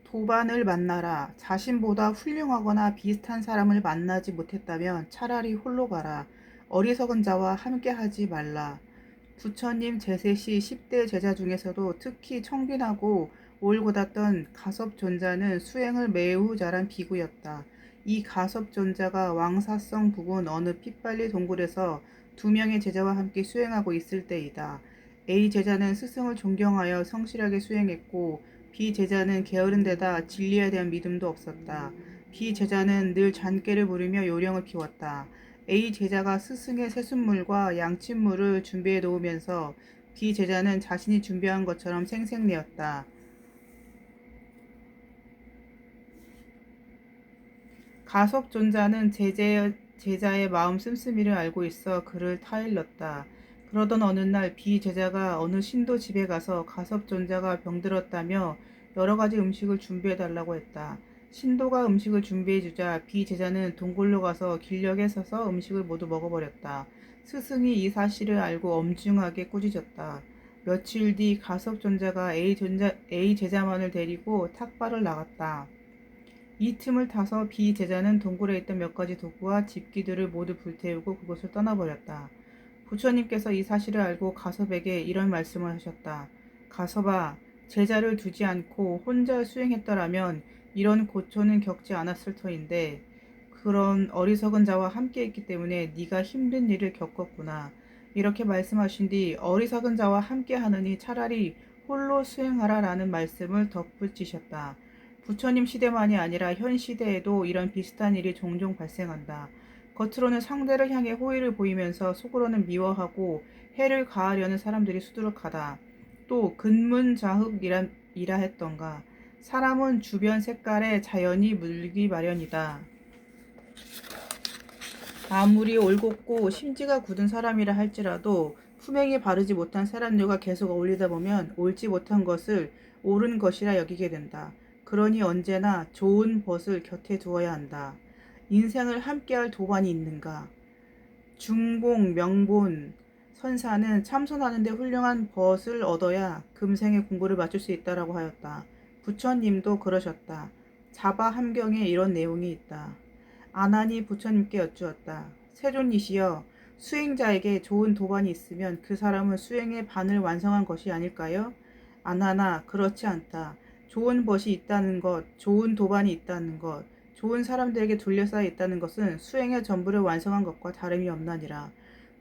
도반을 만나라. 자신보다 훌륭하거나 비슷한 사람을 만나지 못했다면 차라리 홀로 가라. 어리석은 자와 함께하지 말라. 부처님 제세시 10대 제자 중에서도 특히 청빈하고 올곧았던 가섭존자는 수행을 매우 잘한 비구였다. 이 가섭존자가 왕사성 부근 어느 핏발리 동굴에서 2명의 제자와 함께 수행하고 있을 때이다. A 제자는 스승을 존경하여 성실하게 수행했고 B 제자는 게으른 데다 진리에 대한 믿음도 없었다. B 제자는 늘 잔꾀를 부리며 요령을 피웠다. A 제자가 스승의 세숫물과 양침물을 준비해 놓으면서 B 제자는 자신이 준비한 것처럼 생색내었다. 가섭존자는 제자의 마음 씀씀이를 알고 있어 그를 타일렀다. 그러던 어느 날 B 제자가 어느 신도 집에 가서 가섭존자가 병들었다며 여러 가지 음식을 준비해 달라고 했다. 신도가 음식을 준비해 주자 B 제자는 동굴로 가서 길녘에 서서 음식을 모두 먹어버렸다. 스승이 이 사실을 알고 엄중하게 꾸짖었다. 며칠 뒤 가섭존자가 A 제자만을 데리고 탁발을 나갔다. 이 틈을 타서 B 제자는 동굴에 있던 몇 가지 도구와 집기들을 모두 불태우고 그곳을 떠나버렸다. 부처님께서 이 사실을 알고 가섭에게 이런 말씀을 하셨다. 가섭아, 제자를 두지 않고 혼자 수행했더라면 이런 고초는 겪지 않았을 터인데 그런 어리석은 자와 함께 있기 때문에 네가 힘든 일을 겪었구나. 이렇게 말씀하신 뒤 어리석은 자와 함께 하느니 차라리 홀로 수행하라 라는 말씀을 덧붙이셨다. 부처님 시대만이 아니라 현 시대에도 이런 비슷한 일이 종종 발생한다. 겉으로는 상대를 향해 호의를 보이면서 속으로는 미워하고 해를 가하려는 사람들이 수두룩하다. 또 근문자흑이라 했던가. 사람은 주변 색깔에 자연히 물기 마련이다. 아무리 올곧고 심지가 굳은 사람이라 할지라도 품행이 바르지 못한 사람들과 계속 어울리다 보면 옳지 못한 것을 옳은 것이라 여기게 된다. 그러니 언제나 좋은 벗을 곁에 두어야 한다. 인생을 함께할 도반이 있는가? 중봉, 명본, 선사는 참선하는 데 훌륭한 벗을 얻어야 금생의 공부를 마칠 수 있다라고 하였다. 부처님도 그러셨다. 자바 함경에 이런 내용이 있다. 아난이 부처님께 여쭈었다. 세존이시여, 수행자에게 좋은 도반이 있으면 그 사람은 수행의 반을 완성한 것이 아닐까요? 아나나, 그렇지 않다. 좋은 벗이 있다는 것, 좋은 도반이 있다는 것, 좋은 사람들에게 둘러싸여 있다는 것은 수행의 전부를 완성한 것과 다름이 없나니라.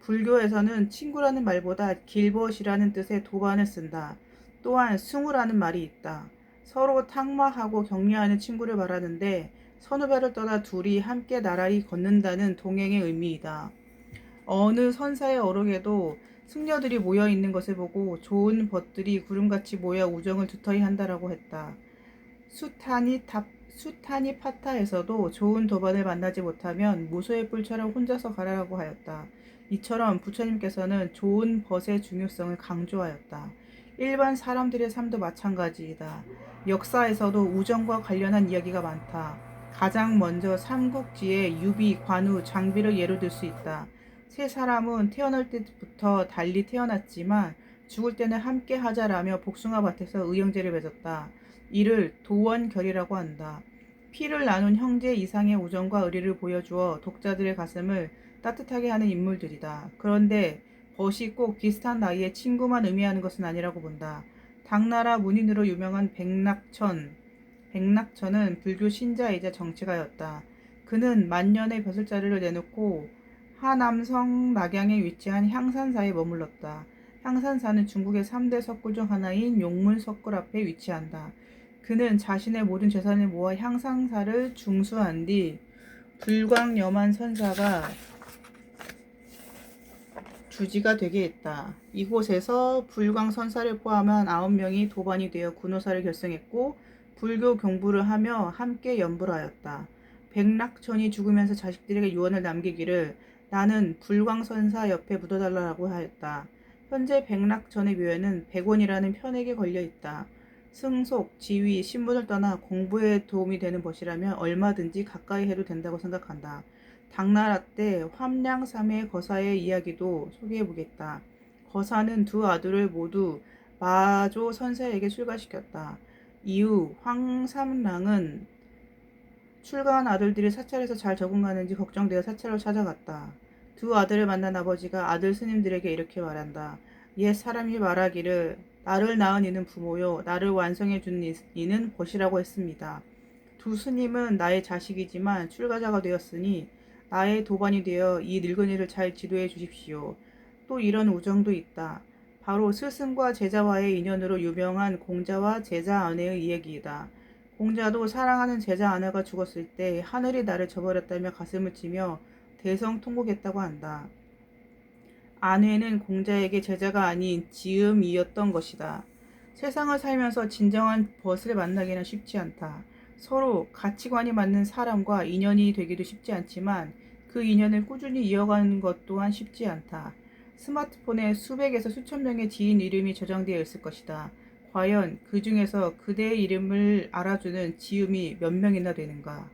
불교에서는 친구라는 말보다 길벗이라는 뜻의 도반을 쓴다. 또한 승우라는 말이 있다. 서로 탁마하고 격려하는 친구를 말하는데 선후배를 떠나 둘이 함께 나란히 걷는다는 동행의 의미이다. 어느 선사의 어록에도 승려들이 모여 있는 것을 보고 좋은 벗들이 구름같이 모여 우정을 두터이 한다라고 했다. 수타니 파타에서도 좋은 도반을 만나지 못하면 무소의 뿔처럼 혼자서 가라라고 하였다. 이처럼 부처님께서는 좋은 벗의 중요성을 강조하였다. 일반 사람들의 삶도 마찬가지이다. 역사에서도 우정과 관련한 이야기가 많다. 가장 먼저 삼국지의 유비, 관우, 장비를 예로 들 수 있다. 세 사람은 태어날 때부터 달리 태어났지만 죽을 때는 함께 하자라며 복숭아밭에서 의형제를 맺었다. 이를 도원결이라고 한다. 피를 나눈 형제 이상의 우정과 의리를 보여주어 독자들의 가슴을 따뜻하게 하는 인물들이다. 그런데 벗이 꼭 비슷한 나이에 친구만 의미하는 것은 아니라고 본다. 당나라 문인으로 유명한 백낙천은 불교 신자이자 정치가였다. 그는 만년의 벼슬자리를 내놓고 하남성 낙양에 위치한 향산사에 머물렀다. 향산사는 중국의 3대 석굴 중 하나인 용문석굴 앞에 위치한다. 그는 자신의 모든 재산을 모아 향상사를 중수한 뒤 불광여만 선사가 주지가 되게 했다. 이곳에서 불광선사를 포함한 9명이 도반이 되어 군호사를 결성했고 불교 공부를 하며 함께 연불 하였다. 백낙천이 죽으면서 자식들에게 유언을 남기기를 나는 불광선사 옆에 묻어달라고 하였다. 현재 백낙천의 묘에는 백원이라는 편액에 걸려 있다. 승속, 지위, 신분을 떠나 공부에 도움이 되는 것이라면 얼마든지 가까이 해도 된다고 생각한다. 당나라 때 함량삼의 거사의 이야기도 소개해보겠다. 거사는 두 아들을 모두 마조 선사에게 출가시켰다. 이후 황삼랑은 출가한 아들들이 사찰에서 잘 적응하는지 걱정되어 사찰로 찾아갔다. 두 아들을 만난 아버지가 아들 스님들에게 이렇게 말한다. 옛 사람이 말하기를 나를 낳은 이는 부모요 나를 완성해 준 이는 벗이라고 했습니다. 두 스님은 나의 자식이지만 출가자가 되었으니 나의 도반이 되어 이 늙은이를 잘 지도해 주십시오. 또 이런 우정도 있다. 바로 스승과 제자와의 인연으로 유명한 공자와 제자 아내의 이야기이다. 공자도 사랑하는 제자 아내가 죽었을 때 하늘이 나를 저버렸다며 가슴을 치며 대성통곡했다고 한다. 아내는 공자에게 제자가 아닌 지음이었던 것이다. 세상을 살면서 진정한 벗을 만나기는 쉽지 않다. 서로 가치관이 맞는 사람과 인연이 되기도 쉽지 않지만 그 인연을 꾸준히 이어가는 것 또한 쉽지 않다. 스마트폰에 수백에서 수천 명의 지인 이름이 저장되어 있을 것이다. 과연 그 중에서 그대의 이름을 알아주는 지음이 몇 명이나 되는가?